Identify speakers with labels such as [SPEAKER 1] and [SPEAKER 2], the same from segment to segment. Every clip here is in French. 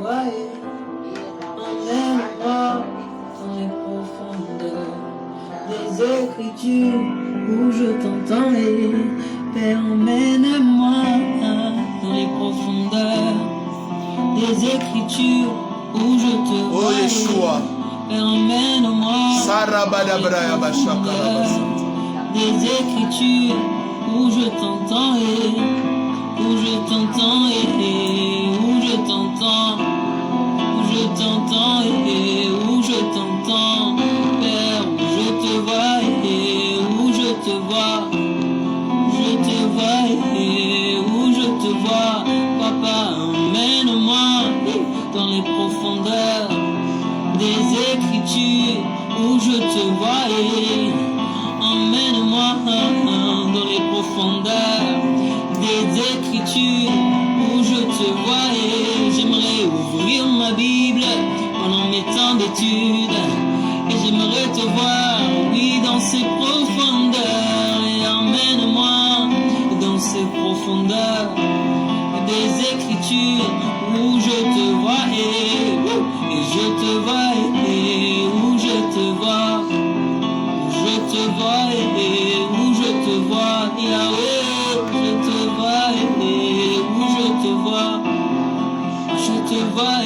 [SPEAKER 1] vois, emmène-moi dans les profondeurs des Écritures où je t'entends. Père, emmène-moi dans les profondeurs des Écritures où je te vois.
[SPEAKER 2] Oh Yeshua.
[SPEAKER 1] Père, emmène-moi des Écritures où je t'entends où je t'entends où je t'entends, où je t'entends où je t'entends, Père, où je te vois où je te vois, je te vois où je te vois, Papa, emmène-moi dans les profondeurs des Écritures où je te vois, emmène-moi dans les profondeurs des Écritures où je te vois, j'aimerais ouvrir ma Bible pendant mes temps d'études et j'aimerais te voir, oui, dans ces profondeurs, et emmène-moi dans ces profondeurs des Écritures où je te vois et je te vois où je te vois, je te vois où je te vois, Yahweh, je te vois où je te vois, je te vois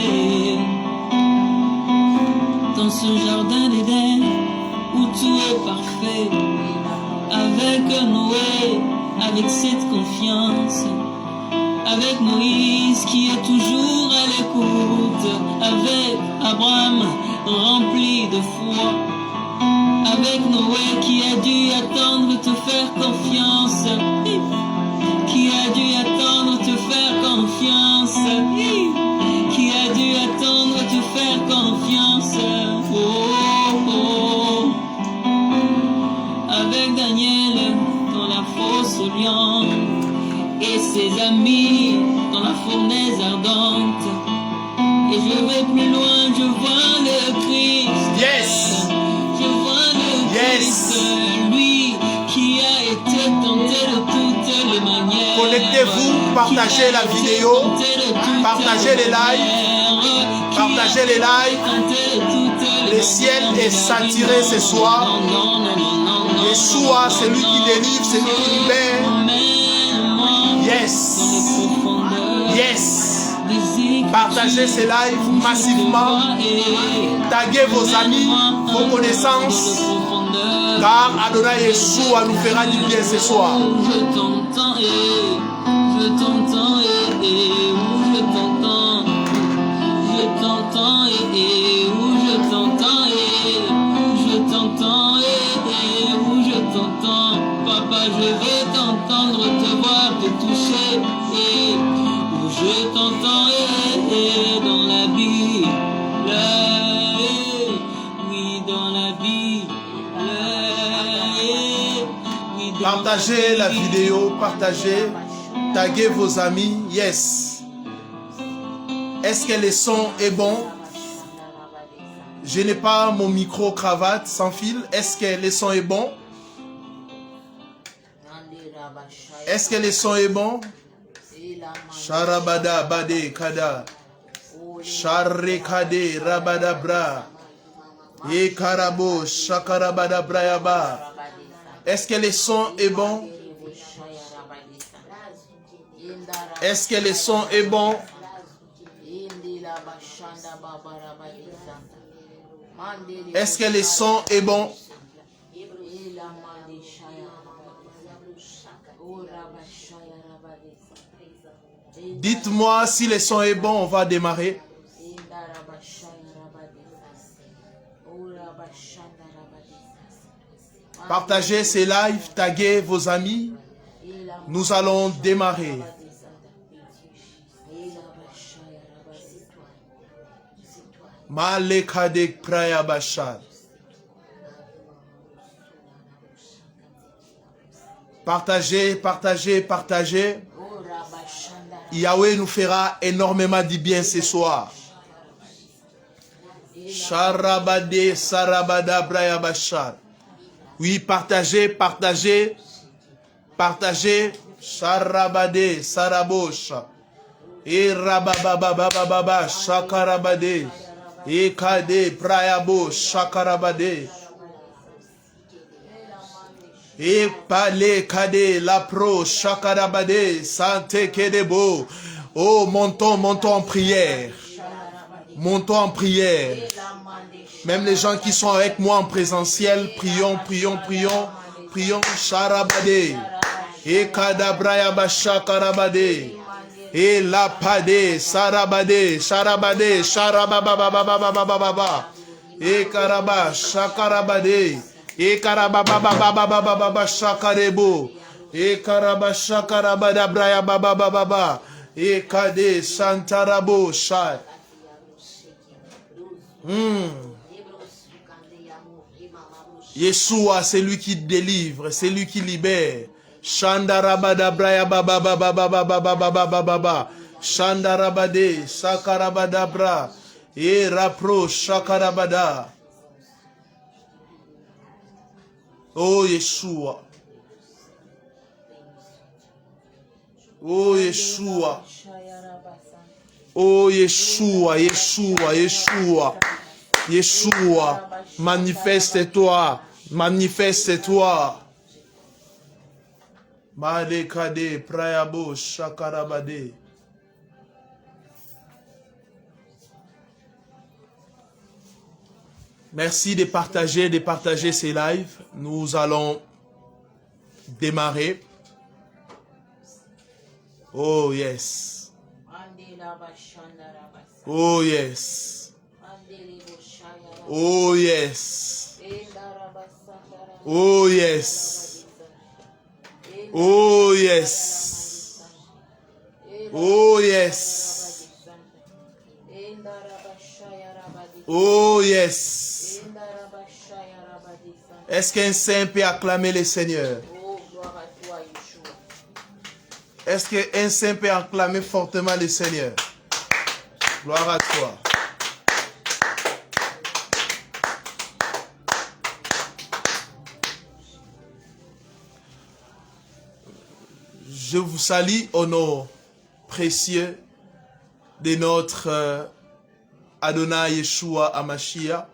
[SPEAKER 1] dans ce jardin d'Éden où tout est parfait, avec Noé, avec cette confiance, avec Moïse qui est toujours à l'écoute, avec Abraham rempli de foi, avec Noé qui a dû attendre te faire confiance, qui a dû attendre te faire confiance, qui a dû attendre te faire confiance, oh, oh. Avec Daniel dans la fosse au lion et ses amis dans la fournaise ardente. Et je vais plus loin, je vois le Christ.
[SPEAKER 2] Yes.
[SPEAKER 1] Je vois le Christ, lui qui a été tenté de toutes les manières.
[SPEAKER 2] Connectez-vous, partagez la vidéo, partagez les lives, partagez les lives. Le ciel est saturé ce soir. Yeshua, c'est lui qui délivre, c'est lui qui libère. Yes. Yes. Partagez ces lives massivement. Taguez vos amis, vos connaissances. Car Adonai Yeshua nous fera du bien ce soir.
[SPEAKER 1] Je t'entends je t'entends je t'entends, je t'entends où je t'entends je t'entends où je t'entends. Papa, je veux t'entendre, te voir, te toucher où je t'entends dans la Bible, oui, dans la Bible.
[SPEAKER 2] Partagez la vidéo, partagez, taguez vos amis. Yes. Est-ce que le son est bon? Je n'ai pas mon micro-cravate sans fil. Est-ce que le son est bon? Est-ce que le son est bon? Sharabada bade kada. Sharrekade rabada bra. Ye karabo shakarabada brayaba. Est-ce que le son est bon? Est-ce que le son est bon? Est-ce que le son est bon? Dites-moi si le son est bon, on va démarrer. Partagez ces lives, taguez vos amis. Nous allons démarrer. Malekadek Praya Bashar. Partagez, partagez, partagez. Yahweh nous fera énormément du bien ce soir. Sharabade Sarabada Braya Bashar. Oui, partagez, partagez, partagez. Sharabade Sarabosha. E rababababababa shakarabade. E kade prayabo shakarabade. E pale kade la pro shakarabade. Sante kedebo. Oh, montons en prière. Montons en prière. Même les gens qui sont avec moi en présentiel, prions. Prions. Sharabade. E kadabrayaba shakarabade. Et la pade, sarabade, charabade, charababababababababa. Et karaba, shakarabade. Et karabababababababa, shakarebo. Et karaba, shakarabada, braya, bababababa. Et kade, santarabo, shai. Yeshua, c'est lui qui délivre, c'est lui qui libère. Shandarabada braya baba baba baba baba baba baba. Shandarabade sakarabada bra. E rapro shakarabada. Oh Yeshua. Oh Yeshua. Oh Yeshua, Yeshua, Yeshua. Yeshua, manifeste-toi, manifeste-toi. Madekade, prayabo, shakarabade. Merci de partager ces lives. Nous allons démarrer. Oh yes. Oh yes. Oh yes. Oh yes. Oh yes. Oh yes. Oh yes. Est-ce qu'un saint peut acclamer le Seigneur? Est-ce qu'un saint peut acclamer fortement le Seigneur? Gloire à toi. Je vous salue au nom précieux de notre Adonai Yeshua Hamashiach.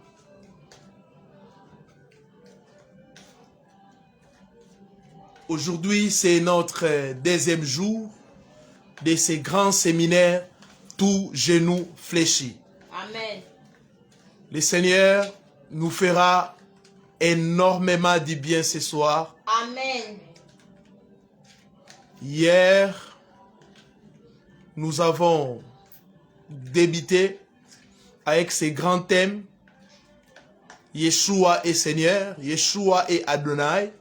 [SPEAKER 2] Aujourd'hui, c'est notre deuxième jour de ces grands séminaires, tout genou fléchi.
[SPEAKER 3] Amen.
[SPEAKER 2] Le Seigneur nous fera énormément du bien ce soir.
[SPEAKER 3] Amen.
[SPEAKER 2] Hier, nous avons débuté avec ces grands thèmes. Yeshua est Seigneur, Yeshua est Adonai.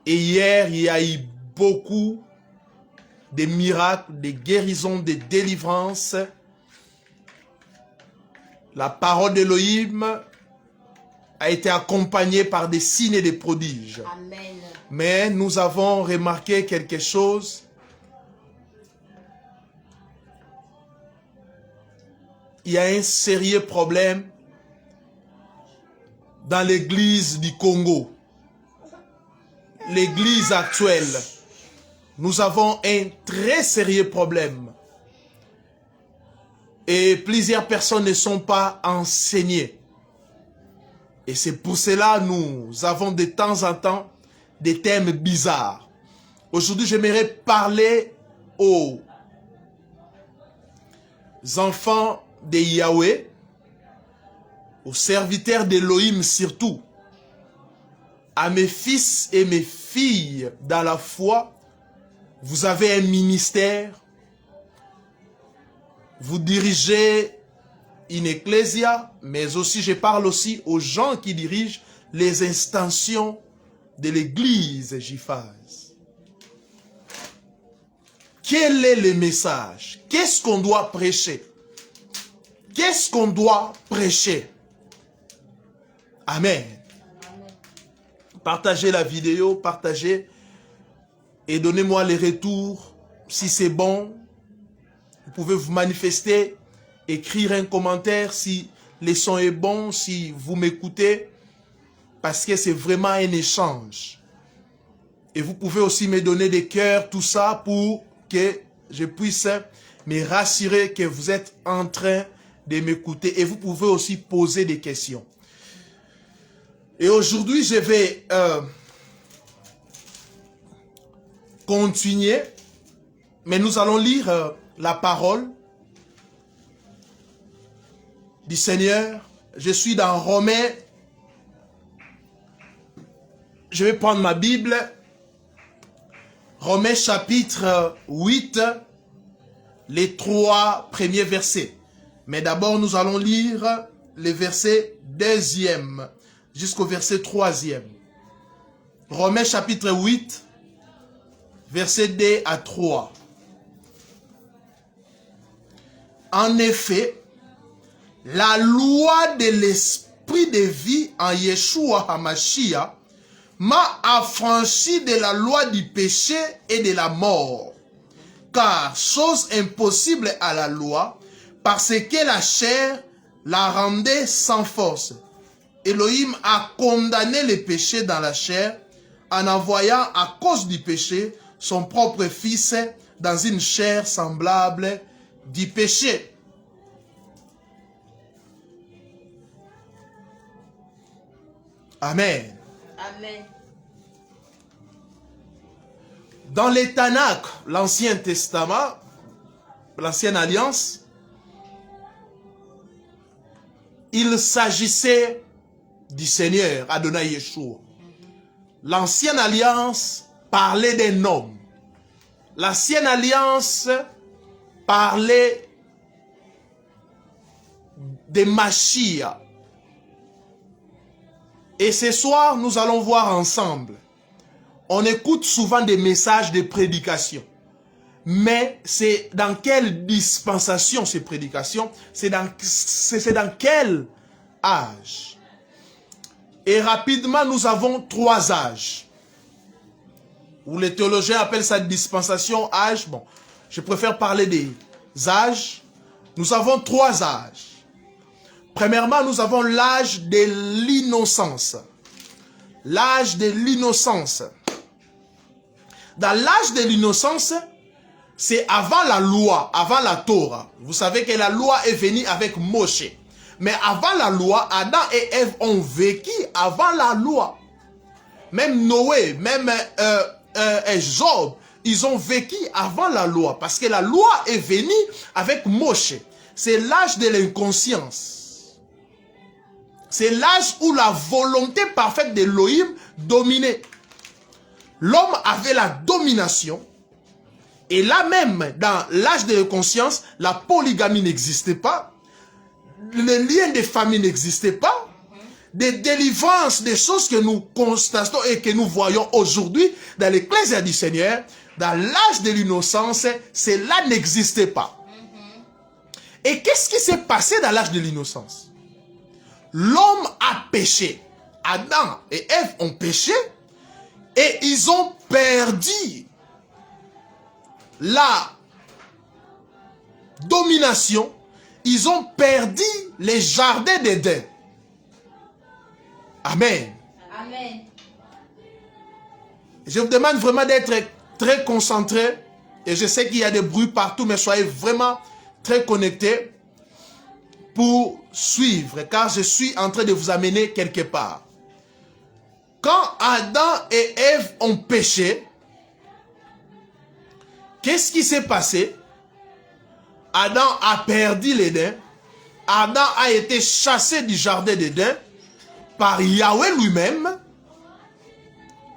[SPEAKER 2] Et hier, il y a eu beaucoup de miracles, de guérisons, de délivrances. La parole d'Élohim a été accompagnée par des signes et des prodiges.
[SPEAKER 3] Amen.
[SPEAKER 2] Mais nous avons remarqué quelque chose. Il y a un sérieux problème dans l'église du Congo. L'église actuelle. Nous avons un très sérieux problème. Et plusieurs personnes ne sont pas enseignées. Et c'est pour cela que nous avons de temps en temps des thèmes bizarres. Aujourd'hui, j'aimerais parler aux enfants de Yahweh, aux serviteurs d'Élohim surtout, à mes fils et mes filles dans la foi. Vous avez un ministère, vous dirigez une ecclésia, mais aussi je parle aussi aux gens qui dirigent les instantions de l'église Jiphaz. Quel est le message? Qu'est-ce qu'on doit prêcher? Qu'est-ce qu'on doit prêcher? Amen. Partagez la vidéo, partagez et donnez-moi les retours. Si c'est bon, vous pouvez vous manifester, écrire un commentaire si le son est bon, si vous m'écoutez. Parce que c'est vraiment un échange. Et vous pouvez aussi me donner des cœurs, tout ça, pour que je puisse me rassurer que vous êtes en train de m'écouter et vous pouvez aussi poser des questions. Et aujourd'hui, je vais continuer, mais nous allons lire la parole du Seigneur. Je suis dans Romains. Je vais prendre ma Bible. Romains chapitre 8, les 3 premiers versets. Mais d'abord, nous allons lire les versets 2e jusqu'au verset 3e. Romains chapitre 8, versets 2 à 3. En effet, la loi de l'esprit de vie en Yeshua HaMashiach m'a affranchi de la loi du péché et de la mort. Car chose impossible à la loi, parce que la chair la rendait sans force. Elohim a condamné le péché dans la chair en envoyant à cause du péché son propre fils dans une chair semblable du péché. Amen.
[SPEAKER 3] Amen.
[SPEAKER 2] Dans les Tanakh, l'Ancien Testament, l'Ancienne Alliance, il s'agissait du Seigneur, Adonai Yeshua. L'Ancienne Alliance parlait d'un homme. L'Ancienne Alliance parlait de Mashiach. Et ce soir, nous allons voir ensemble. On écoute souvent des messages de prédication. Mais c'est dans quelle dispensation ces prédications? C'est dans quel âge? Et rapidement, nous avons 3 âges. Ou les théologiens appellent ça dispensation, âge. Bon, je préfère parler des âges. Nous avons 3 âges. Premièrement, nous avons l'âge de l'innocence. L'âge de l'innocence. Dans l'âge de l'innocence, c'est avant la loi, avant la Torah. Vous savez que la loi est venue avec Moshe. Mais avant la loi, Adam et Ève ont vécu avant la loi. Même Noé, même Job, ils ont vécu avant la loi. Parce que la loi est venue avec Moshe. C'est l'âge de l'inconscience. C'est l'âge où la volonté parfaite d'Elohim dominait. L'homme avait la domination. Et là même, dans l'âge de la conscience, la polygamie n'existait pas. Le lien de famille n'existait pas. Des délivrances, des choses que nous constatons et que nous voyons aujourd'hui dans l'Ecclésia du Seigneur, dans l'âge de l'innocence, cela n'existait pas. Et qu'est-ce qui s'est passé dans l'âge de l'innocence? L'homme a péché. Adam et Ève ont péché et ils ont perdu la domination. Ils ont perdu les jardins d'Éden. Amen.
[SPEAKER 3] Amen.
[SPEAKER 2] Je vous demande vraiment d'être très concentré. Et je sais qu'il y a des bruits partout, mais soyez vraiment très connectés pour suivre, car je suis en train de vous amener quelque part. Quand Adam et Ève ont péché, qu'est-ce qui s'est passé? Adam a perdu l'Éden. Adam a été chassé du jardin d'Éden par Yahweh lui-même.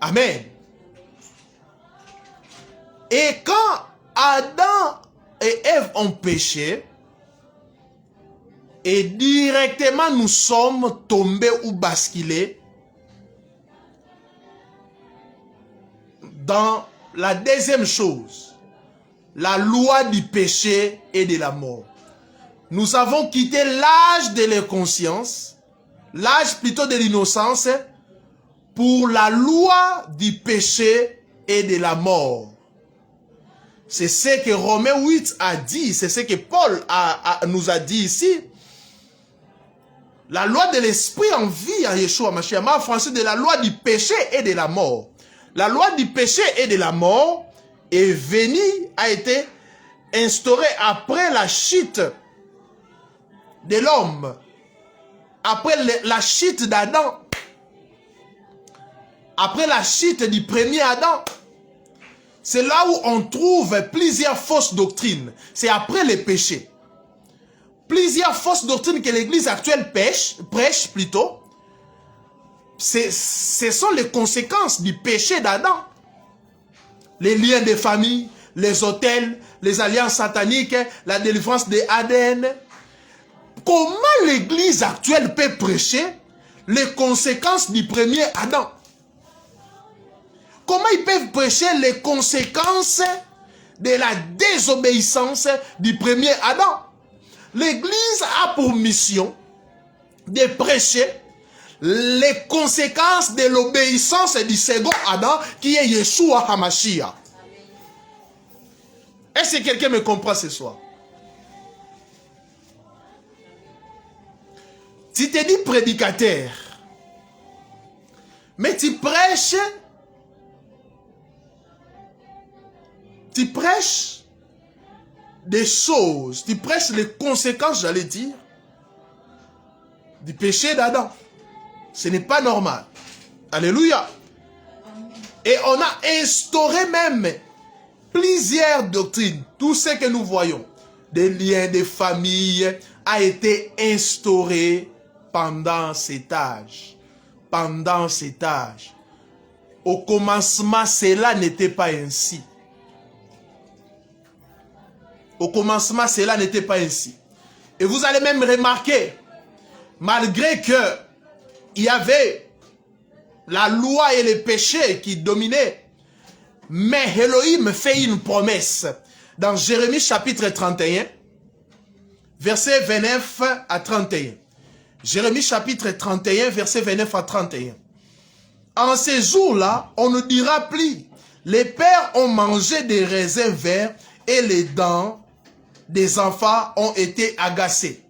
[SPEAKER 2] Amen. Et quand Adam et Ève ont péché, et directement nous sommes tombés ou basculés dans la deuxième chose, la loi du péché et de la mort. Nous avons quitté l'âge de l'inconscience, l'âge plutôt de l'innocence, pour la loi du péché et de la mort. C'est ce que Romains 8 a dit, c'est ce que Paul nous a dit ici. La loi de l'esprit en vie à Yeshua Mashiach m'a affranchi de la loi du péché et de la mort. La loi du péché et de la mort est venue, a été instauré après la chute de l'homme, après la chute d'Adam, après la chute du premier Adam. C'est là où on trouve plusieurs fausses doctrines. C'est après les péchés. Plusieurs fausses doctrines que l'Église actuelle prêche plutôt. Ce sont les conséquences du péché d'Adam. Les liens de famille, les autels, les alliances sataniques, la délivrance de Aden. Comment l'Église actuelle peut prêcher les conséquences du premier Adam? Comment ils peuvent prêcher les conséquences de la désobéissance du premier Adam? L'Église a pour mission de prêcher les conséquences de l'obéissance du second Adam qui est Yeshua HaMashiach. Est-ce que quelqu'un me comprend ce soir? Tu te dis prédicateur, mais tu prêches des choses, tu prêches les conséquences, j'allais dire, du péché d'Adam. Ce n'est pas normal. Alléluia. Et on a instauré même plusieurs doctrines. Tout ce que nous voyons, des liens de famille, a été instauré pendant cet âge. Pendant cet âge. Au commencement, cela n'était pas ainsi. Au commencement, cela n'était pas ainsi. Et vous allez même remarquer, malgré que il y avait la loi et les péchés qui dominaient, mais Elohim fait une promesse. Dans Jérémie chapitre 31, versets 29 à 31. Jérémie chapitre 31, versets 29 à 31. En ces jours-là, on ne dira plus, les pères ont mangé des raisins verts et les dents des enfants ont été agacées.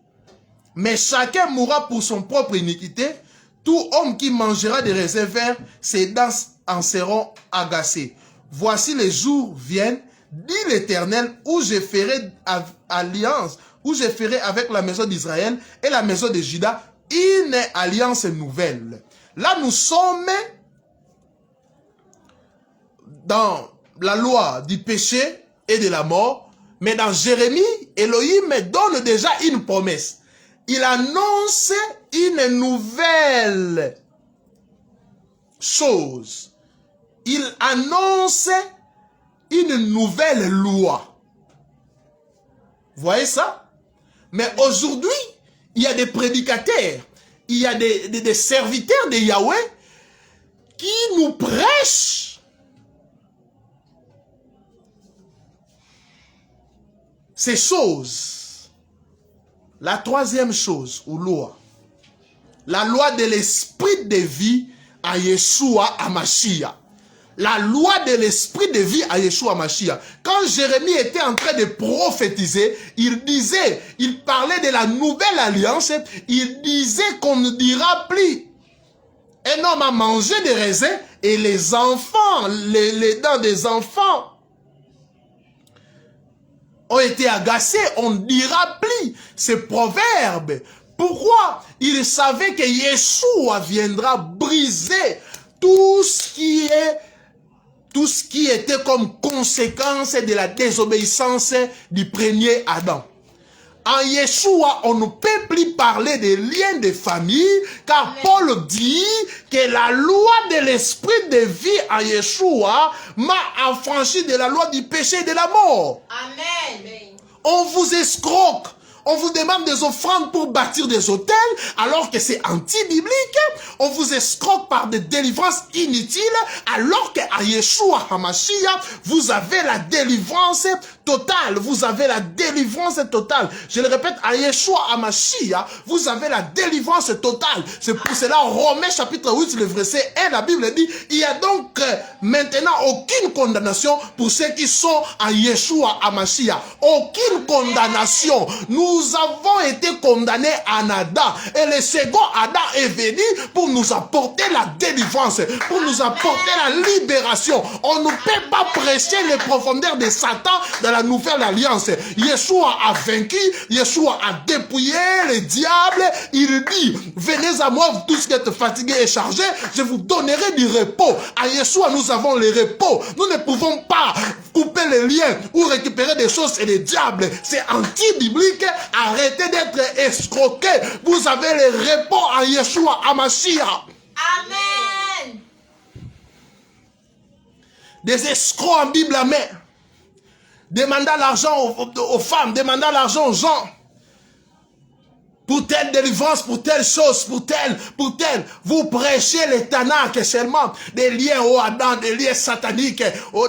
[SPEAKER 2] Mais chacun mourra pour son propre iniquité. Tout homme qui mangera des raisins verts, ses dents en seront agacées. Voici les jours viennent, dit l'Éternel, où je ferai alliance, où je ferai avec la maison d'Israël et la maison de Juda une alliance nouvelle. Là, nous sommes dans la loi du péché et de la mort, mais dans Jérémie, Elohim donne déjà une promesse. Il annonce une nouvelle chose. Il annonce une nouvelle loi. Vous voyez ça? Mais aujourd'hui, il y a des prédicateurs, il y a des serviteurs de Yahweh qui nous prêchent ces choses. La troisième chose, ou loi, la loi de l'esprit de vie à Yeshua HaMashiach. La loi de l'esprit de vie à Yeshua HaMashiach. Quand Jérémie était en train de prophétiser, il parlait de la nouvelle alliance, il disait qu'on ne dira plus. Un homme a mangé des raisins et les enfants, les dents des enfants ont été agacés, on ne dira plus ce proverbe. Pourquoi? Il savait que Yeshua viendra briser tout ce qui était comme conséquence de la désobéissance du premier Adam. En Yeshua, on ne peut plus parler des liens de famille, car Paul dit que la loi de l'esprit de vie en Yeshua m'a affranchi de la loi du péché et de la mort. Amen. On vous escroque. On vous demande des offrandes pour bâtir des hôtels, alors que c'est anti-biblique. On vous escroque par des délivrances inutiles, alors qu'à Yeshua HaMashiach, vous avez la délivrance totale. Vous avez la délivrance totale. Je le répète, à Yeshua HaMashiach, vous avez la délivrance totale. C'est pour cela, Romains chapitre 8, le verset 1, la Bible dit, il n'y a donc maintenant aucune condamnation pour ceux qui sont à Yeshua HaMashiach. Aucune condamnation. Nous avons été condamnés en Adam. Et le second Adam est venu pour nous apporter la délivrance, pour nous apporter la libération. On ne peut pas prêcher les profondeurs de Satan dans la nouvelle alliance. Yeshua a vaincu, Yeshua a dépouillé le diable. Il dit, venez à moi, vous tous qui êtes fatigués et chargés, je vous donnerai du repos. À Yeshua, nous avons le repos. Nous ne pouvons pas couper les liens ou récupérer des choses et les diables. C'est anti-biblique. Arrêtez d'être escroqués. Vous avez le repos en Yeshua, à Mashiach.
[SPEAKER 3] Amen.
[SPEAKER 2] Des escrocs en Bible, amen. Demandant l'argent aux femmes, demandant l'argent aux gens. Pour telle délivrance, pour telle chose, pour telle. Vous prêchez les Tanakh seulement. Des liens au Adam, des liens sataniques,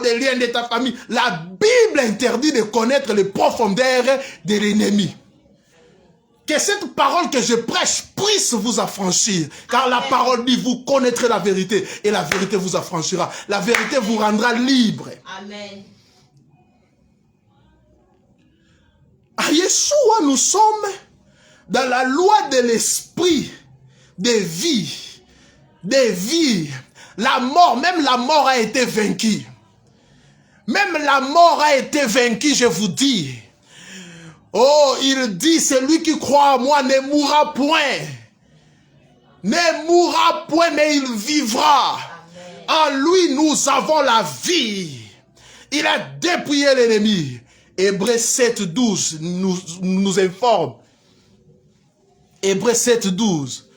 [SPEAKER 2] des liens de ta famille. La Bible interdit de connaître les profondeurs de l'ennemi. Que cette parole que je prêche puisse vous affranchir. Car la parole dit, vous connaîtrez la vérité. Et la vérité vous affranchira. La vérité vous rendra libre.
[SPEAKER 3] Amen.
[SPEAKER 2] À Yeshua, nous sommes dans la loi de l'esprit, des vies. La mort, même la mort a été vaincue. Même la mort a été vaincue, je vous dis. Oh, il dit, celui qui croit en moi ne mourra point. Ne mourra point, mais il vivra. Amen. En lui, nous avons la vie. Il a dépouillé l'ennemi. Hébreux 7, 12 nous informe. Hébreux 7, 12.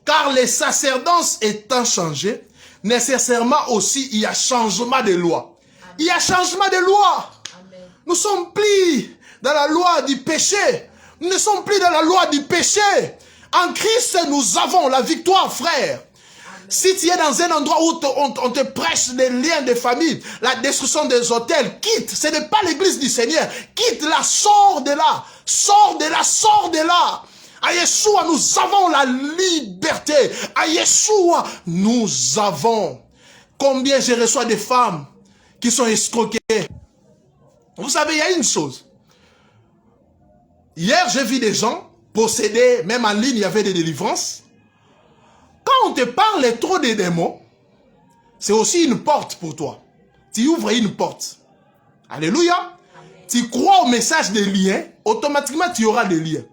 [SPEAKER 2] Car les sacerdoces étant changés, nécessairement aussi, il y a changement de loi. Amen. Il y a changement de loi. Amen. Nous sommes plus dans la loi du péché. Nous ne sommes plus dans la loi du péché. En Christ, nous avons la victoire, frère. Amen. Si tu es dans un endroit où on te prêche des liens de famille, la destruction des hôtels, quitte. Ce n'est pas l'église du Seigneur. Quitte-la, sors de là. Sors de là, sors de là. À Yeshua, nous avons la liberté. À Yeshua, nous avons. Combien je reçois des femmes qui sont escroquées. Vous savez, il y a une chose. Hier, j'ai vu des gens posséder, même en ligne, il y avait des délivrances. Quand on te parle trop des démons, c'est aussi une porte pour toi. Tu ouvres une porte. Alléluia. Amen. Tu crois au message des liens, automatiquement tu auras des liens.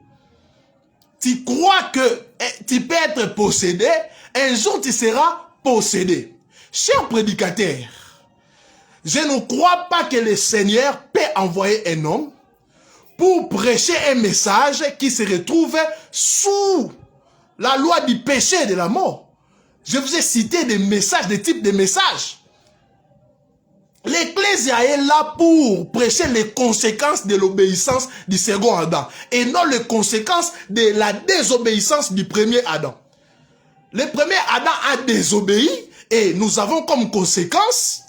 [SPEAKER 2] Tu crois que tu peux être possédé, un jour tu seras possédé. Cher prédicateur, je ne crois pas que le Seigneur peut envoyer un homme pour prêcher un message qui se retrouve sous la loi du péché et de la mort. Je vous ai cité des messages, des types de messages. L'Ecclésia est là pour prêcher les conséquences de l'obéissance du second Adam et non les conséquences de la désobéissance du premier Adam. Le premier Adam a désobéi et nous avons comme conséquence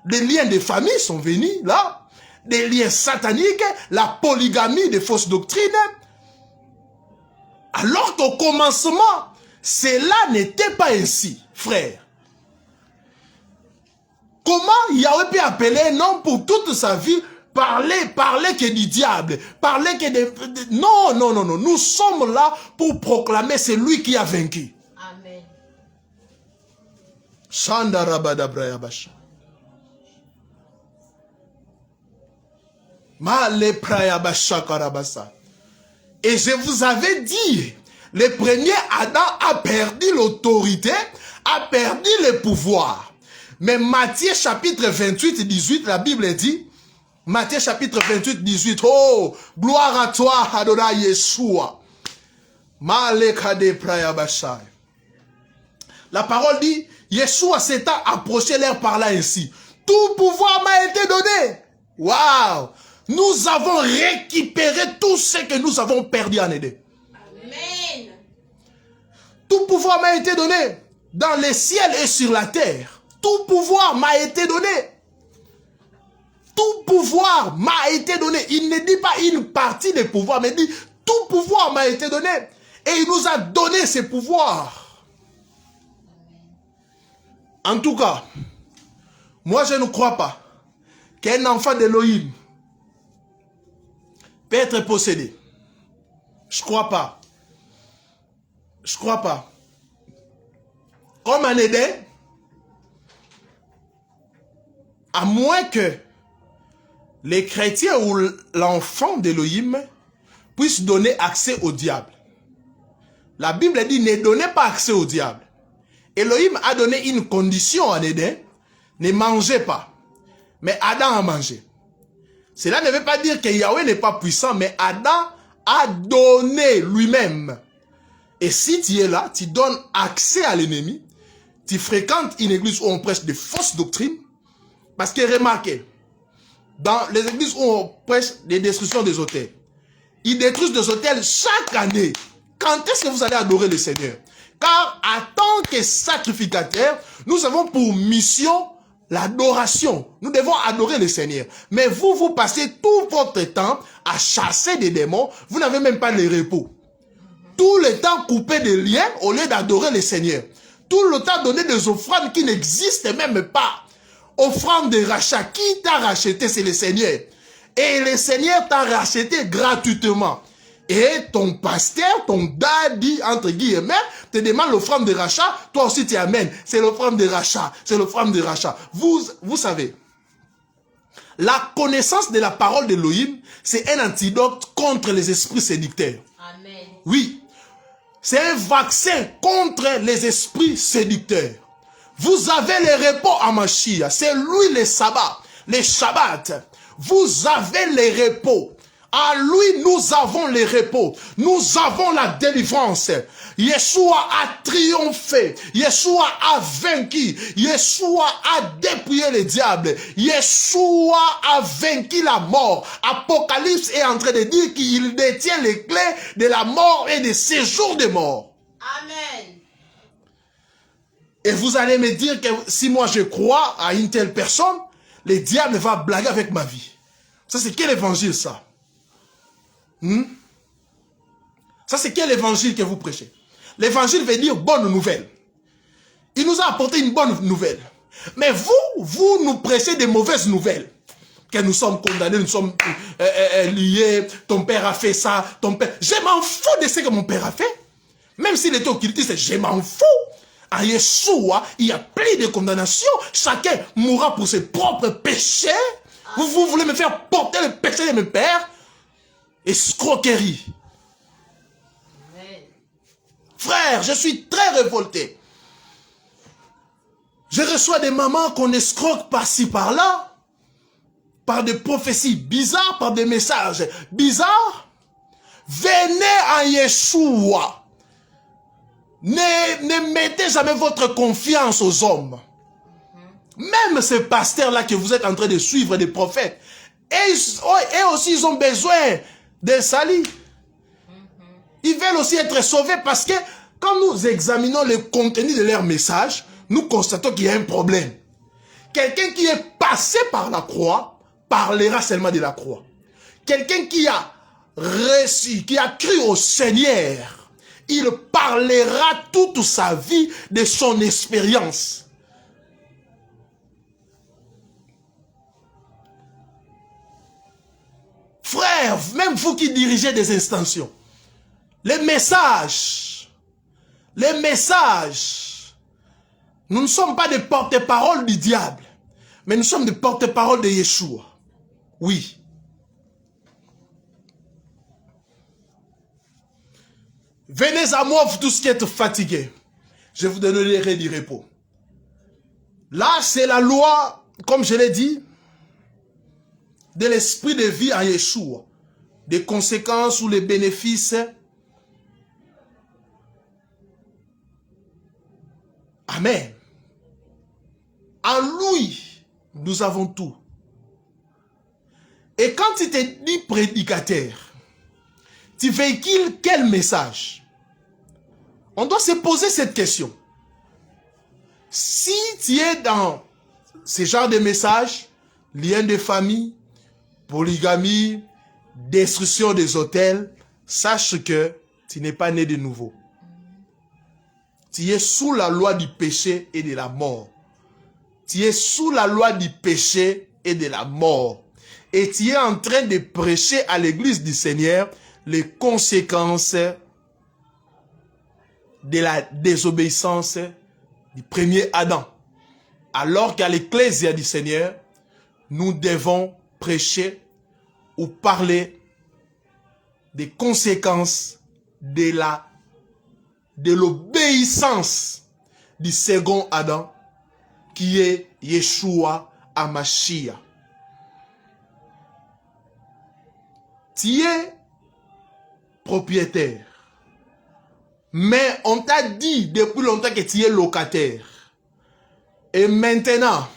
[SPEAKER 2] des liens de famille sont venus là, des liens sataniques, la polygamie des fausses doctrines. Alors qu'au commencement, cela n'était pas ainsi, frère. Comment Yahweh peut appeler un homme pour toute sa vie, parler que du diable, parler que de... Non, non, non, non. Nous sommes là pour proclamer celui qui a vaincu.
[SPEAKER 3] Amen.
[SPEAKER 2] Shandarabadabrayabasha. Et je vous avais dit, le premier Adam a perdu l'autorité, a perdu le pouvoir. Mais Matthieu chapitre 28, 18, la Bible dit, Matthieu chapitre 28, 18, oh, gloire à toi, Adonai Yeshua. La parole dit, Yeshua s'étant approché leur par là ainsi. Tout pouvoir m'a été donné. Waouh! Nous avons récupéré tout ce que nous avons perdu en Éden.
[SPEAKER 3] Amen.
[SPEAKER 2] Tout pouvoir m'a été donné dans les ciels et sur la terre. Tout pouvoir m'a été donné. Tout pouvoir m'a été donné. Il ne dit pas une partie des pouvoirs, mais il dit tout pouvoir m'a été donné. Et il nous a donné ces pouvoirs. En tout cas, moi je ne crois pas qu'un enfant d'Élohim peut être possédé. Je ne crois pas. Je ne crois pas. Comme en Éden, à moins que les chrétiens ou l'enfant d'Élohim puisse donner accès au diable. La Bible dit ne donnez pas accès au diable. Elohim a donné une condition en Éden, ne mangez pas. Mais Adam a mangé. Cela ne veut pas dire que Yahweh n'est pas puissant, mais Adam a donné lui-même. Et si tu es là, tu donnes accès à l'ennemi, tu fréquentes une église où on prêche de fausses doctrines, parce que remarquez, dans les églises où on prêche des destructions des autels, ils détruisent des autels chaque année. Quand est-ce que vous allez adorer le Seigneur? Car en tant que sacrificateur, nous avons pour mission l'adoration. Nous devons adorer le Seigneur. Mais vous, vous passez tout votre temps à chasser des démons. Vous n'avez même pas le repos. Tout le temps coupé des liens au lieu d'adorer le Seigneur. Tout le temps donner des offrandes qui n'existent même pas. Offrande de rachat. Qui t'a racheté? C'est le Seigneur. Et le Seigneur t'a racheté gratuitement. Et ton pasteur, ton daddy, entre guillemets, te demande l'offrande de rachat, toi aussi tu amènes. C'est l'offrande de rachat, c'est l'offrande de rachat. Vous savez, la connaissance de la parole d'Élohim, c'est un antidote contre les esprits séducteurs.
[SPEAKER 3] Amen.
[SPEAKER 2] Oui, c'est un vaccin contre les esprits séducteurs. Vous avez le repos en Mashiach, c'est lui le sabbat, les Shabbat. Vous avez le repos. À lui, nous avons le repos. Nous avons la délivrance. Yeshua a triomphé. Yeshua a vaincu. Yeshua a dépouillé le diable. Yeshua a vaincu la mort. Apocalypse est en train de dire qu'il détient les clés de la mort et des séjours de mort.
[SPEAKER 3] Amen.
[SPEAKER 2] Et vous allez me dire que si moi je crois à une telle personne, le diable va blaguer avec ma vie. Ça, c'est quel évangile, ça? Ça, c'est quel évangile que vous prêchez? L'évangile veut dire bonne nouvelle. Il nous a apporté une bonne nouvelle. Mais vous nous prêchez des mauvaises nouvelles. Que nous sommes condamnés, nous sommes liés, ton père a fait ça, ton père... Je m'en fous de ce que mon père a fait. Même s'il était occultiste, je m'en fous. En Yeshua, il y a plein de condamnations. Chacun mourra pour ses propres péchés. Vous voulez me faire porter le péché de mes pères? Escroquerie.
[SPEAKER 3] Amen.
[SPEAKER 2] Frère, je suis très révolté. Je reçois des mamans qu'on escroque par-ci, par-là, par des prophéties bizarres, par des messages bizarres. Venez en Yeshua. Ne mettez jamais votre confiance aux hommes. Même ces pasteurs-là que vous êtes en train de suivre, des prophètes, et aussi ils ont besoin d'un salut. Ils veulent aussi être sauvés parce que quand nous examinons le contenu de leur message, nous constatons qu'il y a un problème. Quelqu'un qui est passé par la croix parlera seulement de la croix. Quelqu'un qui a reçu, qui a cru au Seigneur, il parlera toute sa vie de son expérience. Frère, même vous qui dirigez des extensions, les messages, nous ne sommes pas des porte-parole du diable, mais nous sommes des porte-parole de Yeshua. Oui. Venez à moi, vous tous qui êtes fatigués. Je vous donnerai du repos. Là, c'est la loi, comme je l'ai dit, de l'esprit de vie en Yeshua, des conséquences ou les bénéfices. Amen. En lui, nous avons tout. Et quand tu te dis prédicateur, tu véhicules quel message? On doit se poser cette question. Si tu es dans ce genre de message, lien de famille, polygamie, destruction des autels, sache que tu n'es pas né de nouveau. Tu es sous la loi du péché et de la mort. Tu es sous la loi du péché et de la mort. Et tu es en train de prêcher à l'église du Seigneur les conséquences de la désobéissance du premier Adam. Alors qu'à l'ecclésia du Seigneur, nous devons prêcher ou parler des conséquences de l'obéissance du second Adam qui est Yeshua HaMashiach. Tu es propriétaire, mais on t'a dit depuis longtemps que tu es locataire. Et maintenant,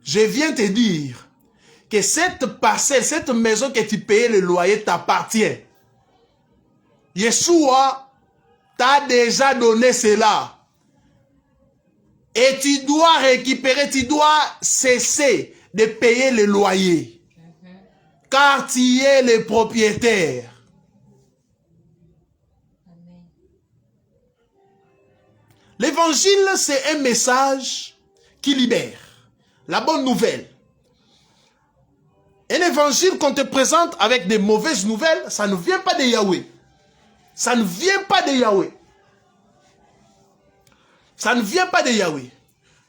[SPEAKER 2] je viens te dire que cette parcelle, cette maison que tu payais le loyer t'appartient. Yeshua t'a déjà donné cela. Et tu dois récupérer, tu dois cesser de payer le loyer. Car tu es le propriétaire. L'évangile, c'est un message qui libère. La bonne nouvelle. Un évangile qu'on te présente avec des mauvaises nouvelles, ça ne vient pas de Yahweh. Ça ne vient pas de Yahweh. Ça ne vient pas de Yahweh.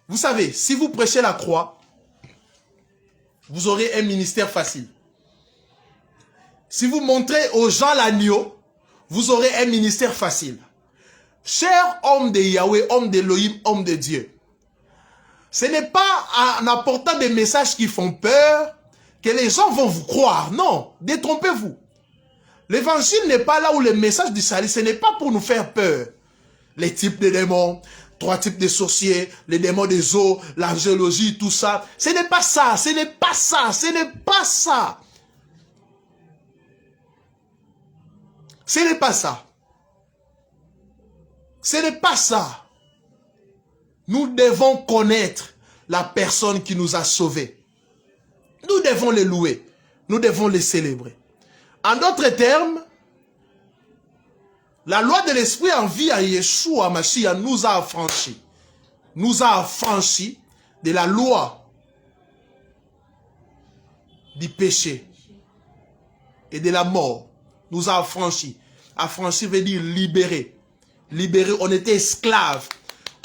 [SPEAKER 2] Vous savez, si vous prêchez la croix, vous aurez un ministère facile. Si vous montrez aux gens l'agneau, vous aurez un ministère facile. Chers hommes de Yahweh, hommes d'Elohim, hommes de Dieu, ce n'est pas en apportant des messages qui font peur que les gens vont vous croire. Non, détrompez-vous. L'évangile n'est pas là où le message du salut, ce n'est pas pour nous faire peur. Les types de démons, 3 types de sorciers, les démons des eaux, l'angéologie, tout ça. Ce n'est pas ça, ce n'est pas ça, ce n'est pas ça. Ce n'est pas ça. Ce n'est pas ça. Nous devons connaître la personne qui nous a sauvés. Nous devons le louer. Nous devons le célébrer. En d'autres termes, la loi de l'esprit en vie à Yeshua HaMashiach nous a affranchis. Nous a affranchis de la loi du péché et de la mort. Nous a affranchis. Affranchis veut dire libéré. Libéré, on était esclave.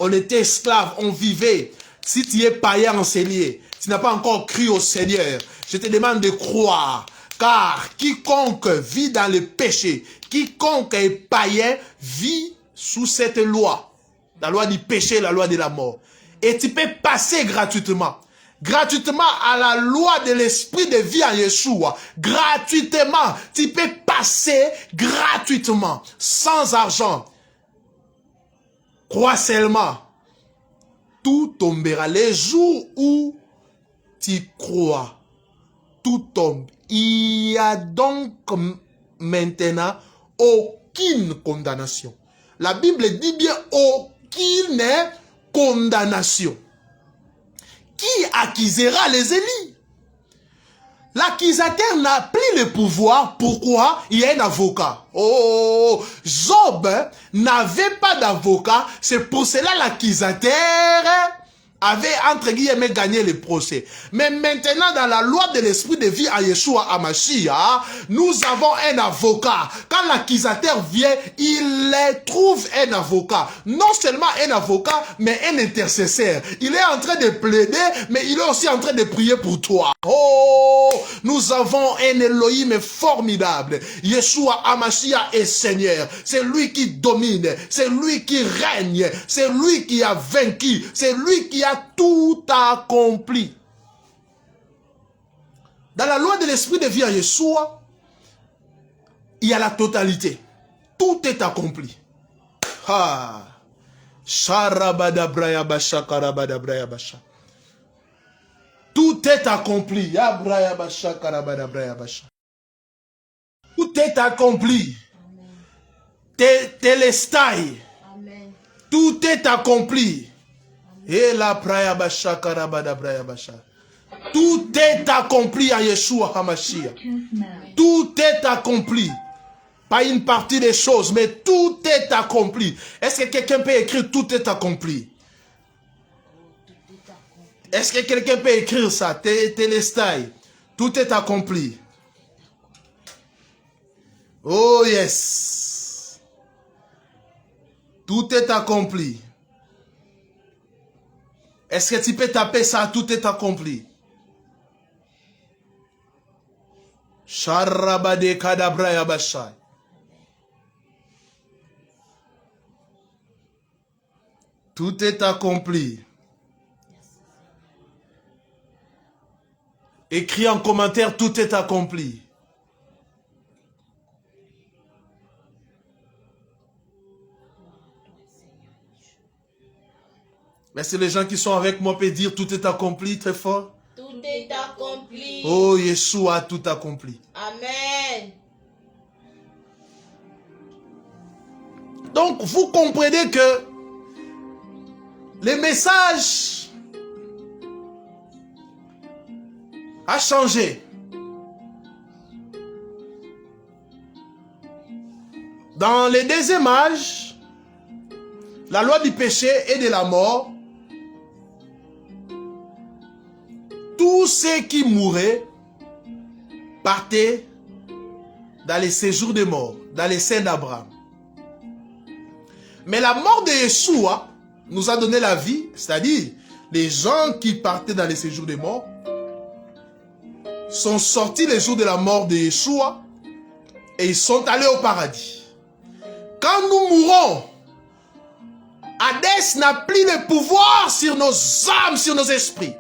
[SPEAKER 2] On était esclave, on vivait. Si tu es païen enseigné, tu n'as pas encore cru au Seigneur, je te demande de croire. Car quiconque vit dans le péché, quiconque est païen, vit sous cette loi. La loi du péché, la loi de la mort. Et tu peux passer gratuitement. Gratuitement à la loi de l'esprit de vie en Yeshua. Gratuitement. Tu peux passer gratuitement. Sans argent. Crois seulement. Tout tombera. Les jours où tu crois, tout tombe. Il n'y a donc maintenant aucune condamnation. La Bible dit bien aucune condamnation. Qui accusera les élus? L'accusateur n'a plus le pouvoir. Pourquoi? Il y a un avocat. Oh, Job n'avait pas d'avocat. C'est pour cela l'accusateur avait, entre guillemets, gagné le procès. Mais maintenant, dans la loi de l'esprit de vie à Yeshua HaMashiach, nous avons un avocat. Quand l'accusateur vient, il trouve un avocat. Non seulement un avocat, mais un intercesseur. Il est en train de plaider, mais il est aussi en train de prier pour toi. Oh, nous avons un Elohim formidable. Yeshua HaMashiach est Seigneur. C'est lui qui domine. C'est lui qui règne. C'est lui qui a vaincu. C'est lui qui a tout accompli. Dans la loi de l'esprit de vie en Yeshua, il y a la totalité. Tout est accompli. Ah. Tout est accompli. Tout est accompli. Telestai. Tout est accompli. Et la praya basha karabada braya basha. Tout est accompli à Yeshua HaMashiach. Tout est accompli. Pas une partie des choses, mais tout est accompli. Est-ce que quelqu'un peut écrire tout est accompli? Est-ce que quelqu'un peut écrire ça? Telestai. Tout est accompli. Oh yes. Tout est accompli. Est-ce que tu peux taper ça? Tout est accompli. Sharabade kadabra yabashai. Tout est accompli. Écris en commentaire, tout est accompli. Mais c'est les gens qui sont avec moi peuvent dire tout est accompli très fort.
[SPEAKER 3] Tout est accompli.
[SPEAKER 2] Oh, Yeshua a tout accompli.
[SPEAKER 3] Amen.
[SPEAKER 2] Donc, vous comprenez que les messages a changé. Dans les deuxième âge, la loi du péché et de la mort, tous ceux qui mouraient partaient dans les séjours des morts, dans les seins d'Abraham. Mais la mort de Yeshua nous a donné la vie, c'est-à-dire les gens qui partaient dans les séjours des morts sont sortis les jours de la mort de Yeshua et ils sont allés au paradis. Quand nous mourons, Hadès n'a plus le pouvoir sur nos âmes, sur nos esprits.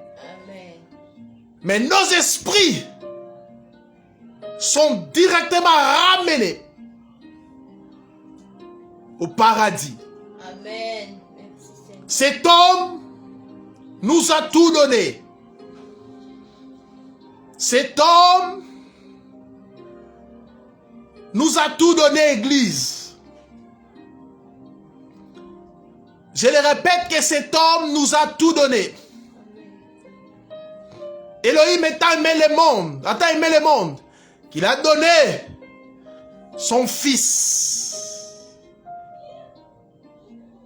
[SPEAKER 3] Amen.
[SPEAKER 2] Mais nos esprits sont directement ramenés au paradis.
[SPEAKER 3] Amen. Merci, Seigneur.
[SPEAKER 2] Cet homme nous a tout donné. Cet homme nous a tout donné, Église. Je le répète que cet homme nous a tout donné. Elohim étant aimé le monde, qu'il a donné son fils,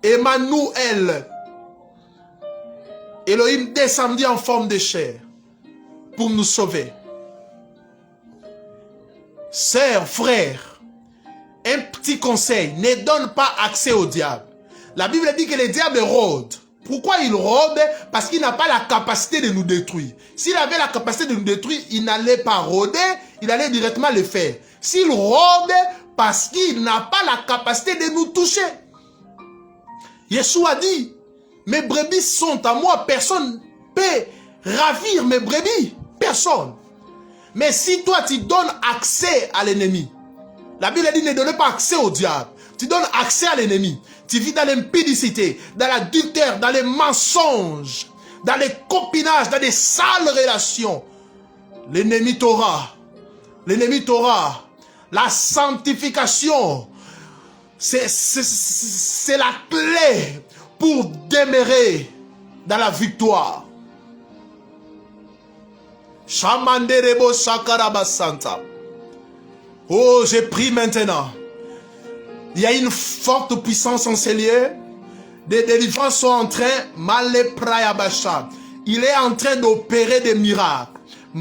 [SPEAKER 2] Emmanuel. Elohim descendit en forme de chair pour nous sauver. Sœurs, frères, un petit conseil, ne donne pas accès au diable. La Bible dit que le diable rôde. Pourquoi il rôde? Parce qu'il n'a pas la capacité de nous détruire. S'il avait la capacité de nous détruire, il n'allait pas rôder, il allait directement le faire. S'il rôde, parce qu'il n'a pas la capacité de nous toucher. Yeshua dit, mes brebis sont à moi, personne ne peut ravir mes brebis. Personne. Mais si toi tu donnes accès à l'ennemi, la Bible dit ne donnez pas accès au diable. Tu donnes accès à l'ennemi. Tu vis dans l'impudicité, dans l'adultère, dans les mensonges, dans les copinages, dans des sales relations. L'ennemi t'aura. L'ennemi t'aura. La sanctification, c'est la clé pour demeurer dans la victoire. Shamanderebo Shakaraba Santa. Oh, j'ai pris maintenant. Il y a une forte puissance en ces lieux. Des délivrances sont en train, il est en train d'opérer des miracles. Il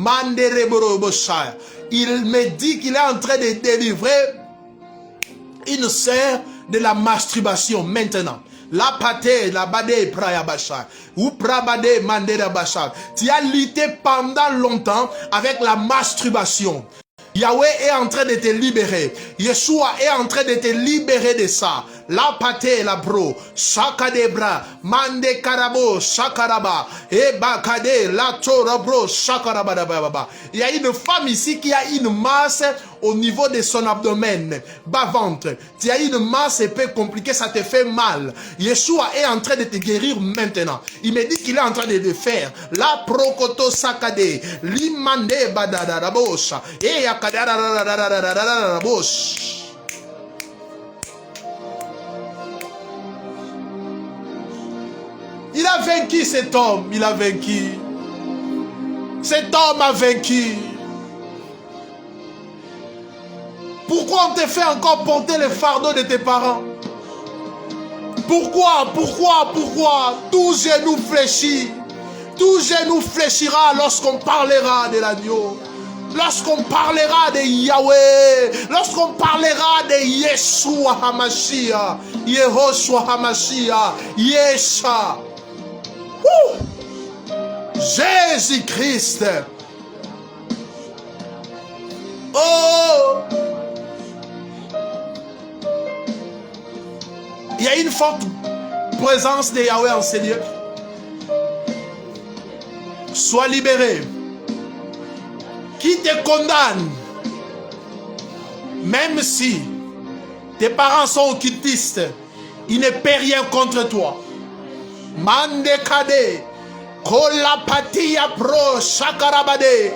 [SPEAKER 2] me dit qu'il est en train de délivrer une sœur de la masturbation maintenant. La pâté, la badé, praya bachar. Ou prabade, mandera bachar. Tu as lutté pendant longtemps avec la masturbation. Yahweh est en train de te libérer. Yeshua est en train de te libérer de ça. La pâté, la bro. Shakadebra. Mande karabo. Shakaraba. Et bakade. La tora bro. Shakaraba. Il y a une femme ici qui a une masse au niveau de son abdomen. Bas-ventre. Tu as une masse un peu compliquée. Ça te fait mal. Yeshua est en train de te guérir maintenant. Il me dit qu'il est en train de le faire. La prokoto sakade. Limande badadarabosh. Et yakadarabosh. Il a vaincu cet homme, il a vaincu. Cet homme a vaincu. Pourquoi on te fait encore porter le fardeau de tes parents? Pourquoi? Tout genou fléchit. Tout genou fléchira lorsqu'on parlera de l'agneau. Lorsqu'on parlera de Yahweh, lorsqu'on parlera de Yeshua HaMashiach, Yehoshua HaMashiach, Yesha. Jésus-Christ. Oh! Il y a une forte présence de Yahweh en ces lieux. Sois libéré. Qui te condamne, même si tes parents sont occultistes, il ne peut rien contre toi. Mande kade, kolapatia pro shakarabade.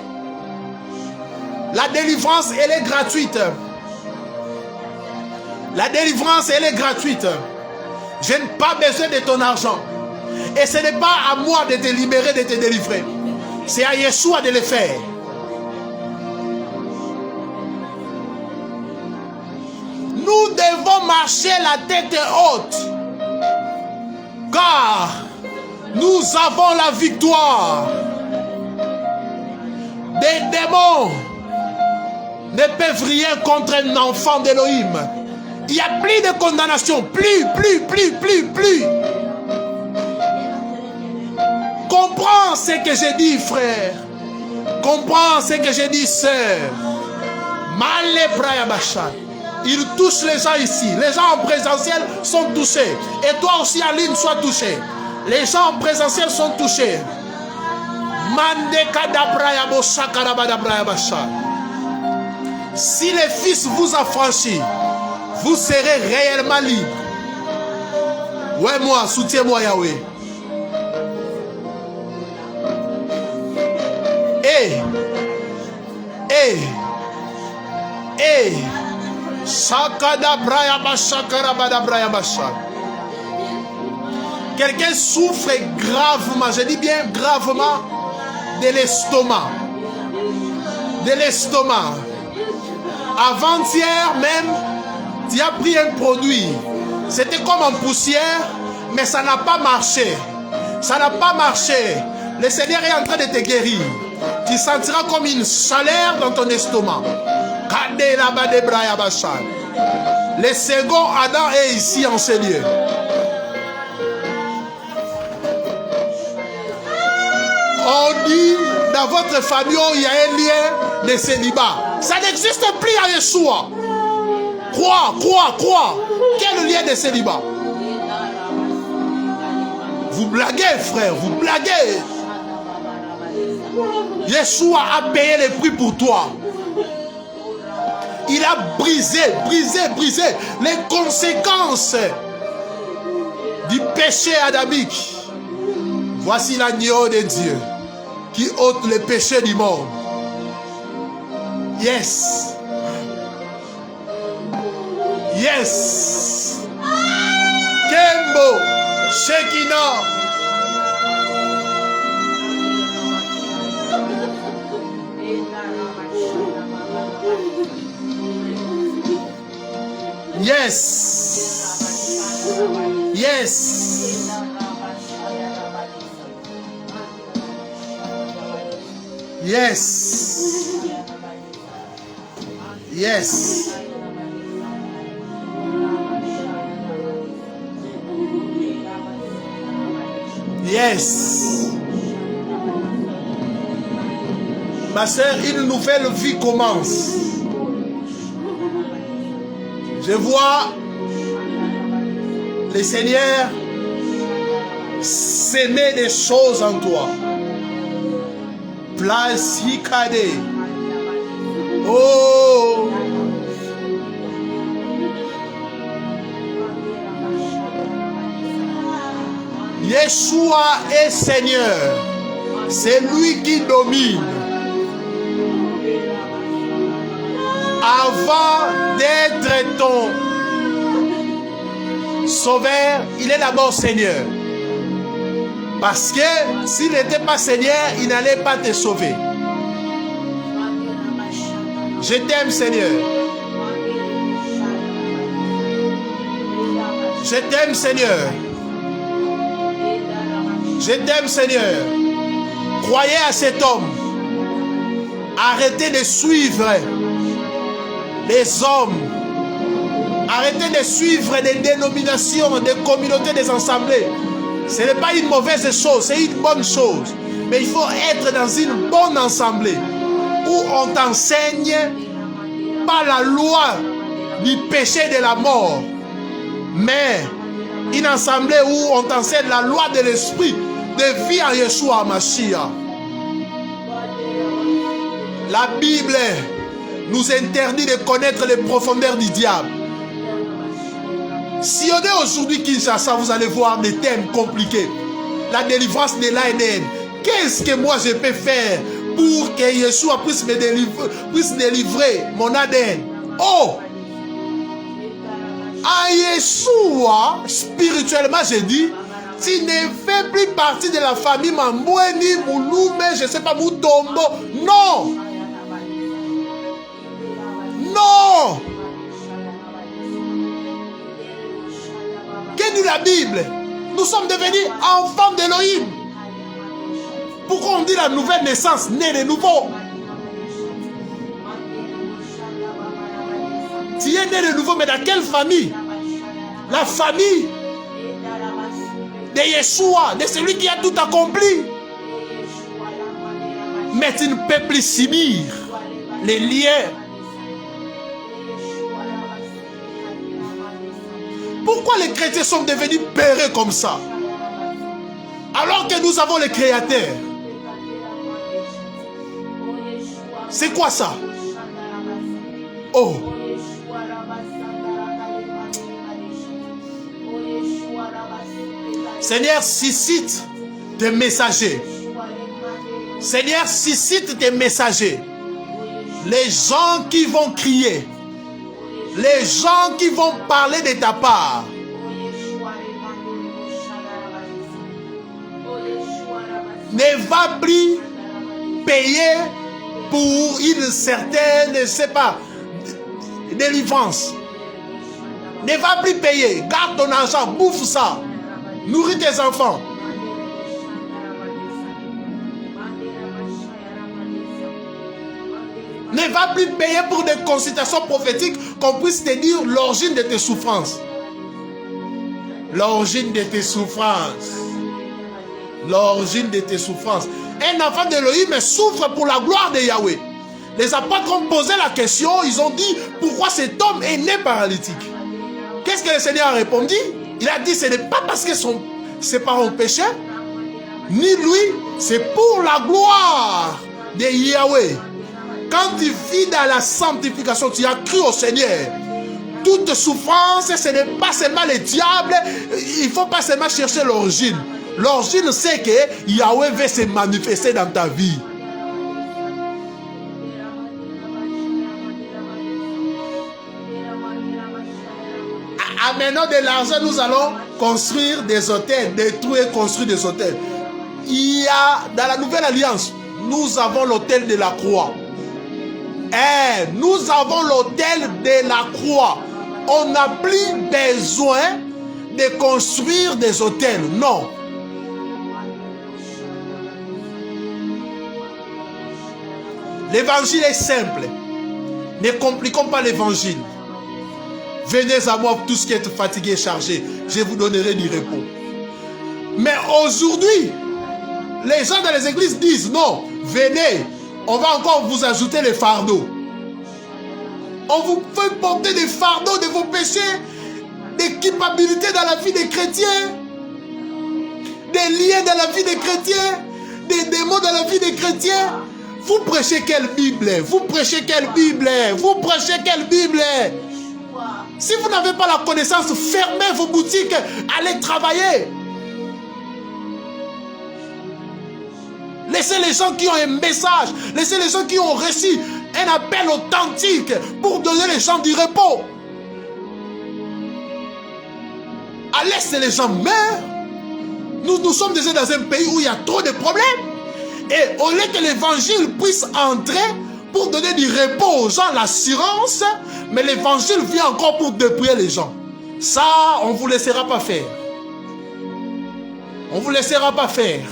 [SPEAKER 2] La délivrance, elle est gratuite. La délivrance, elle est gratuite. Je n'ai pas besoin de ton argent. Et ce n'est pas à moi de te libérer, de te délivrer. C'est à Yeshua de le faire. Nous devons marcher la tête haute. Car nous avons la victoire. Des démons ne peuvent rien contre un enfant d'Élohim. Il n'y a plus de condamnation. Plus. Comprends ce que j'ai dit, frère. Comprends ce que j'ai dit, sœur. Il touche les gens ici. Les gens en présentiel sont touchés. Et toi aussi, en ligne, sois touché. Les gens en présentiel sont touchés. Si le Fils vous affranchit, vous serez réellement libre. Ouais, moi, soutiens-moi, Yahweh. Quelqu'un souffre gravement, je dis bien gravement, de l'estomac. De l'estomac. Avant-hier même, tu as pris un produit. C'était comme en poussière, mais ça n'a pas marché. Ça n'a pas marché. Le Seigneur est en train de te guérir. Tu sentiras comme une chaleur dans ton estomac. Le second Adam est ici en ce lieu. On dit dans votre famille, il y a un lien de célibat. Ça n'existe plus à Yeshua. Crois. Quel lien de célibat? Vous blaguez, frère, vous blaguez. Yeshua a payé le prix pour toi. Il a brisé les conséquences du péché adamique. Voici l'agneau de Dieu qui ôte le péché du monde. Yes. Kembo, Shekinah. Yes. Ma sœur, une nouvelle vie commence. Je vois le Seigneur s'aimer des choses en toi. Plasikade. Oh. Yeshua est Seigneur. C'est lui qui domine. Avant d'être ton sauveur, il est d'abord Seigneur. Parce que s'il n'était pas Seigneur, il n'allait pas te sauver. Je t'aime, Seigneur. Je t'aime, Seigneur. Je t'aime, Seigneur. Croyez à cet homme. Arrêtez de suivre les hommes. Arrêtez de suivre des dénominations, des communautés, des assemblées. Ce n'est pas une mauvaise chose, c'est une bonne chose. Mais il faut être dans une bonne assemblée où on t'enseigne pas la loi du péché et de la mort, mais une assemblée où on t'enseigne la loi de l'esprit de vie en Yeshua Mashiach. La Bible nous interdit de connaître les profondeurs du diable. Si on est aujourd'hui Kinshasa, vous allez voir des thèmes compliqués. La délivrance de l'ADN. Qu'est-ce que moi je peux faire pour que Yeshua puisse délivrer mon ADN? Oh! À Yeshua, spirituellement, j'ai dit, tu ne fais plus partie de la famille Mamboueni, Mouloume, je ne sais pas, Moutombo. Non! Non! Que dit la Bible? Nous sommes devenus enfants d'Élohim. Pourquoi on dit la nouvelle naissance, né de nouveau? Tu es né de nouveau, mais dans quelle famille? La famille de Yeshua, de celui qui a tout accompli. Mais tu ne peux plus subir les liens. Pourquoi les chrétiens sont devenus peureux comme ça? Alors que nous avons le Créateur. C'est quoi ça? Oh! Seigneur, suscite tes messagers. Seigneur, suscite tes messagers. Les gens qui vont crier. Les gens qui vont parler de ta part. Ne va plus payer pour une certaine, je ne sais pas, délivrance. Ne va plus payer. Garde ton argent, bouffe ça. Nourris tes enfants. Ne va plus payer pour des consultations prophétiques qu'on puisse te dire l'origine de tes souffrances. L'origine de tes souffrances. L'origine de tes souffrances. Un enfant d'Élohim souffre pour la gloire de Yahweh. Les apôtres ont posé la question, ils ont dit, pourquoi cet homme est né paralytique? Qu'est-ce que le Seigneur a répondu? Il a dit, ce n'est pas parce que ses parents péchaient, ni lui, c'est pour la gloire de Yahweh. Quand tu vis dans la sanctification, tu as cru au Seigneur. Toute souffrance, ce n'est pas seulement le diable, il ne faut pas seulement chercher l'origine. L'origine, c'est que Yahweh veut se manifester dans ta vie. Amenant de l'argent, nous allons construire des hôtels, détruire et construire des hôtels. Il y a, dans la nouvelle alliance, nous avons l'hôtel de la croix. Nous avons l'hôtel de la croix. On n'a plus besoin de construire des hôtels. Non. L'évangile est simple. Ne compliquons pas l'évangile. Venez à moi tous qui êtes fatigués et chargés. Je vous donnerai du repos. Mais aujourd'hui, les gens dans les églises disent non, venez, on va encore vous ajouter les fardeaux. On vous fait porter des fardeaux de vos péchés, des culpabilités dans la vie des chrétiens, des liens dans la vie des chrétiens, des démons dans la vie des chrétiens. Vous prêchez quelle Bible? Vous prêchez quelle Bible? Vous prêchez quelle Bible? Si vous n'avez pas la connaissance, fermez vos boutiques, allez travailler. Laissez les gens qui ont un message, laissez les gens qui ont reçu un appel authentique pour donner les gens du repos. À l'est, les gens meurent. Nous sommes déjà dans un pays où il y a trop de problèmes. Et au lieu que l'évangile puisse entrer pour donner du repos aux gens, l'assurance, mais l'évangile vient encore pour dépouiller les gens. Ça, on ne vous laissera pas faire. On ne vous laissera pas faire.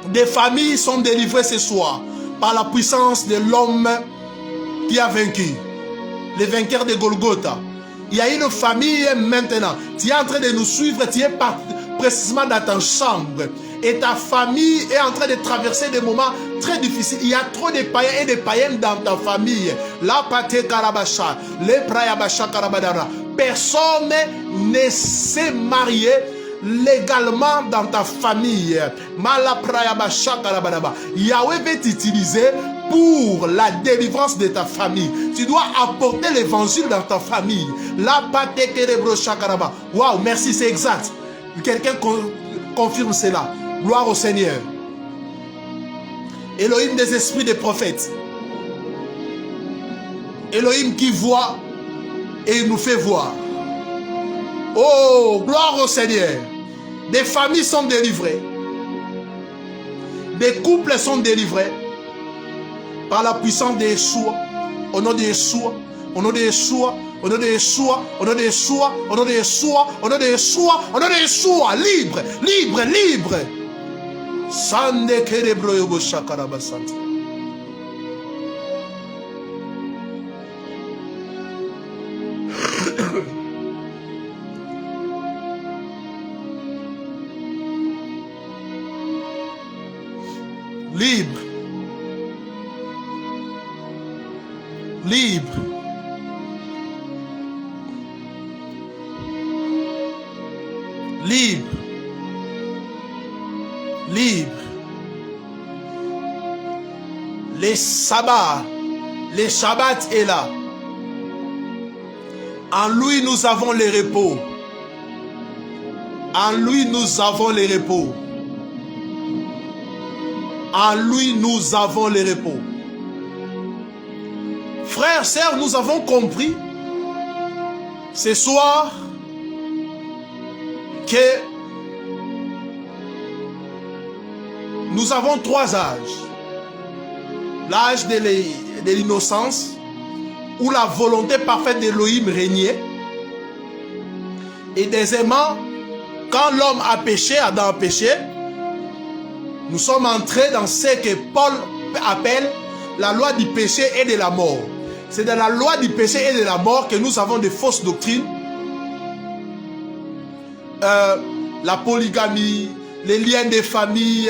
[SPEAKER 2] Des familles sont délivrées ce soir par la puissance de l'homme qui a vaincu. Le vainqueur de Golgotha. Il y a une famille maintenant. Tu es en train de nous suivre. Tu es précisément dans ta chambre. et ta famille est en train de traverser des moments très difficiles. Il y a trop de païens et de païennes dans ta famille. La pate karabasha, le prayabasha karabadara. Personne ne s'est marié légalement dans ta famille. Yahweh veut t'utiliser pour la délivrance de ta famille. Tu dois apporter l'évangile dans ta famille. Waouh, merci, c'est exact. Quelqu'un confirme cela. Gloire au Seigneur. Elohim des esprits des prophètes. Elohim qui voit et il nous fait voir. Oh, gloire au Seigneur. Des familles sont délivrées. Des couples sont délivrés par la puissance de Yeshua. Au nom de Yeshua. Au nom de Yeshua. Au nom de Yeshua. Au nom de Yeshua. Au nom de Yeshua. Au nom de Yeshua. Au nom de Yeshua. Libre. Libre. Libre. Sande kerebro yobo shakarabasante. Libre. Libre. Libre. Libre. Les sabbats. Les Shabbats est là. En lui nous avons le repos. En lui nous avons le repos. En lui, nous avons le repos. Frères, sœurs, nous avons compris ce soir que nous avons trois âges. L'âge de l'innocence, où la volonté parfaite d'Elohim régnait. Et deuxièmement, quand l'homme a péché, Adam a péché, nous sommes entrés dans ce que Paul appelle la loi du péché et de la mort. C'est dans la loi du péché et de la mort que nous avons des fausses doctrines. La polygamie, les liens de famille.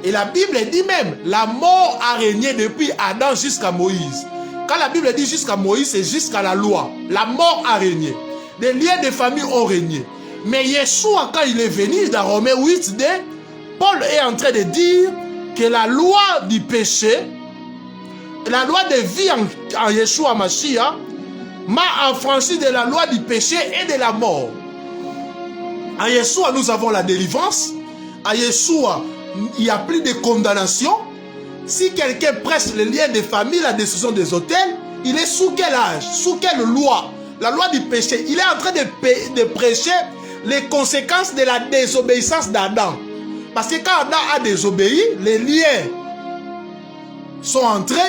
[SPEAKER 2] Et la Bible dit même, la mort a régné depuis Adam jusqu'à Moïse. Quand la Bible dit jusqu'à Moïse, c'est jusqu'à la loi. La mort a régné. Les liens de famille ont régné. Mais Yeshua, quand il est venu dans Romains 8, Paul est en train de dire que la loi du péché, la loi de vie en Yeshua Mashiach, m'a affranchi de la loi du péché et de la mort. En Yeshua, nous avons la délivrance. En Yeshua, il n'y a plus de condamnation. Si quelqu'un presse les liens de famille, la décision des autels, il est sous quel âge? Sous quelle loi? La loi du péché. Il est en train de prêcher les conséquences de la désobéissance d'Adam. Parce que quand Adam a désobéi, les liens sont entrés,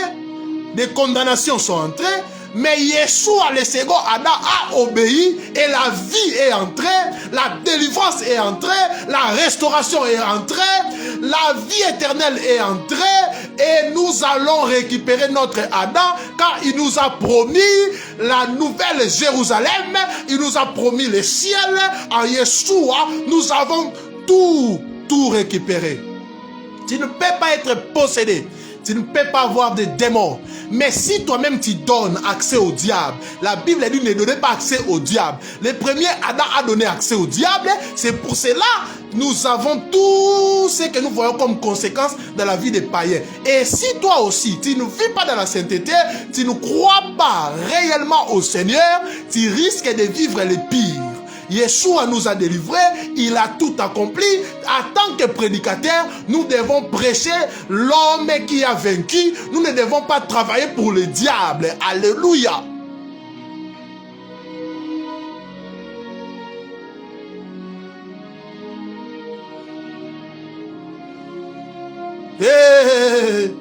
[SPEAKER 2] des condamnations sont entrées, mais Yeshua, le second Adam, a obéi et la vie est entrée, la délivrance est entrée, la restauration est entrée, la vie éternelle est entrée et nous allons récupérer notre Adam car il nous a promis la nouvelle Jérusalem, il nous a promis le ciel. En Yeshua, nous avons tout récupéré. Tu ne peux pas être possédé. Tu ne peux pas avoir de démons. Mais si toi-même tu donnes accès au diable, la Bible dit ne donnez pas accès au diable. Le premier Adam a donné accès au diable. C'est pour cela que nous avons tout ce que nous voyons comme conséquence dans la vie des païens. Et si toi aussi, tu ne vis pas dans la sainteté, tu ne crois pas réellement au Seigneur, tu risques de vivre le pire. Yeshua nous a délivrés, il a tout accompli. En tant que prédicateur, nous devons prêcher l'homme qui a vaincu. Nous ne devons pas travailler pour le diable. Alléluia. Hey,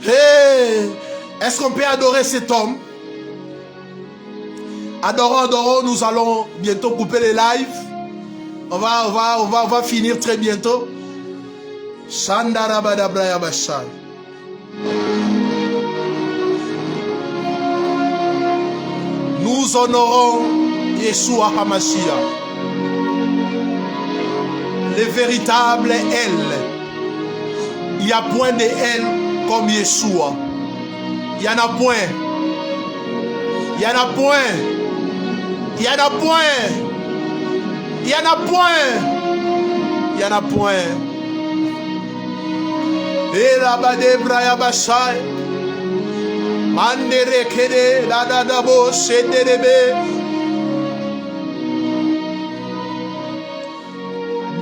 [SPEAKER 2] hey. Est-ce qu'on peut adorer cet homme? Adorons, nous allons bientôt couper les lives. On va finir très bientôt. Nous honorons Yeshua HaMashiach. le véritable elle. Il n'y a point de elle comme Yeshua. Il n'y en a point. Il n'y en a point. Il n'y en a point. Il n'y en a point. Il n'y en a point. Et là-bas des braya bachai. Mandere kede la da da bo shederebe.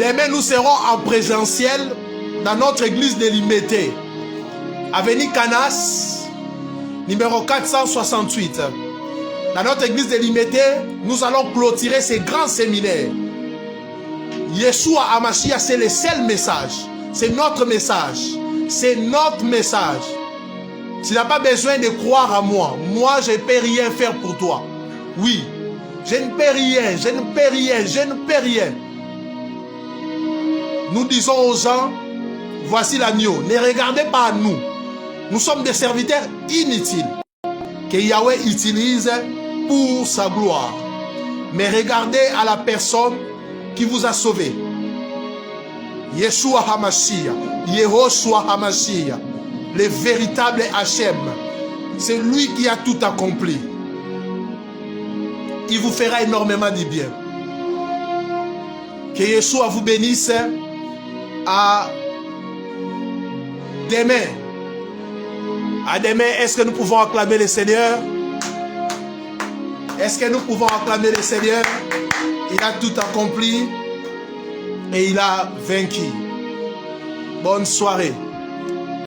[SPEAKER 2] Demain, nous serons en présentiel dans notre église de Limete, avenue Canas, numéro 468. Dans notre église de Limete, nous allons clôturer ces grands séminaires. Yeshua Hamashiach, c'est le seul message. C'est notre message. C'est notre message. Tu n'as pas besoin de croire à moi. Moi, je ne peux rien faire pour toi. Oui, je ne peux rien, je ne peux rien, je ne peux rien. Nous disons aux gens, voici l'agneau. Ne regardez pas à nous. Nous sommes des serviteurs inutiles que Yahweh utilise pour sa gloire. Mais regardez à la personne qui vous a sauvé. Yeshua Hamashiach, Yehoshua Hamashiach, le véritable Hachem. C'est lui qui a tout accompli. Il vous fera énormément de bien. Que Yeshua vous bénisse. À demain. À demain, est-ce que nous pouvons acclamer le Seigneur? Est-ce que nous pouvons acclamer le Seigneur? Il a tout accompli et il a vaincu. Bonne soirée.